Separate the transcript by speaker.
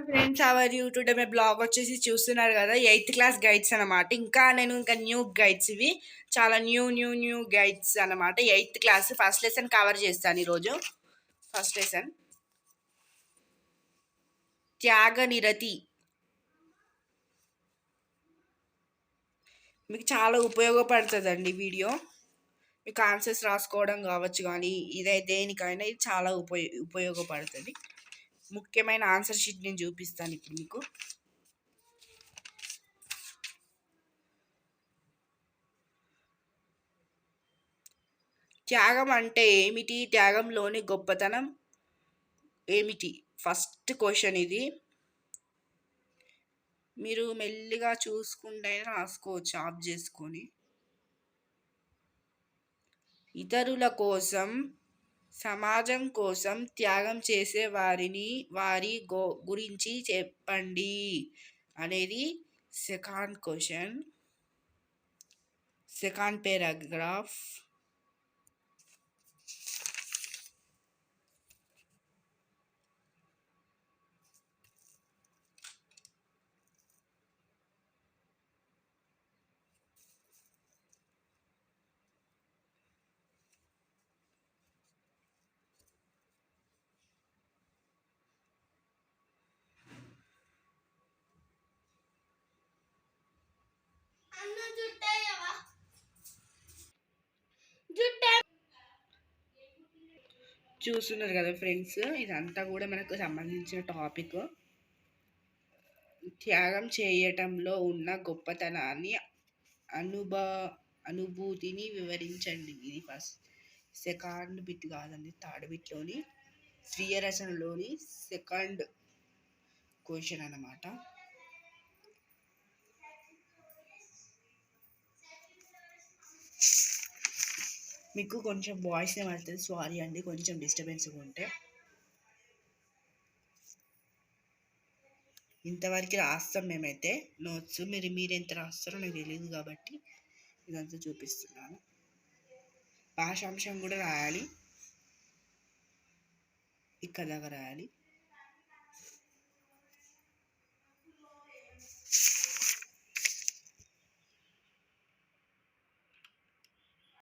Speaker 1: Friends how are you today మీ blog వచ్చేసి చూస్తున్నారు కదా 8th క్లాస్ గైడ్స్ అనమాట. ఇంకా న్యూ గైడ్స్ ఇవి చాలా న్యూ గైడ్స్ అనమాట. 8th class first lesson cover చేస్తాను ఈరోజు. ఫస్ట్ లెసన్ త్యాగ నిరతి. మీకు చాలా ఉపయోగపడుతుందండి వీడియో. మీకు ఆన్సర్స్ రాసుకోవడం కావచ్చు, కానీ దేనికైనా ఇది చాలా ఉపయోగపడుతుంది. ముఖ్యమైన ఆన్సర్ షీట్ నేను చూపిస్తాను ఇప్పుడు మీకు. త్యాగం అంటే ఏమిటి? త్యాగంలోని గొప్పతనం ఏమిటి? ఫస్ట్ క్వశ్చన్ ఇది. మీరు మెల్లిగా చూసుకుంటే రాసుకోవచ్చు ఆఫ్ చేసుకొని. ఇతరుల కోసం, సమాజం కోసం త్యాగం చేసే వారి గురించి చెప్పండి అనేది సెకండ్ క్వశ్చన్, సెకండ్ పారాగ్రాఫ్. చూస్తున్నారు కదా ఫ్రెండ్స్, ఇదంతా కూడా మనకు సంబంధించిన టాపిక్. త్యాగం చేయటంలో ఉన్న గొప్పతనాన్ని, అనుభూతిని వివరించండి. ఇది ఫస్ట్. సెకండ్ బిట్ కాదండి, థర్డ్ బిట్లోని స్వీయ రచనలోని సెకండ్ క్వశ్చన్ అన్నమాట. మీకు కొంచెం వాయిస్ ఏమవుతుంది, సారీ అండి, కొంచెం డిస్టర్బెన్స్గా ఉంటే. ఇంతవరకు రాస్తాం మేమైతే నోట్స్. మీరు ఎంత రాస్తారో నాకు తెలియదు కాబట్టి ఇదంతా చూపిస్తున్నాను. భాషాంశం కూడా రాయాలి, ఇక్కడ దాకా రాయాలి.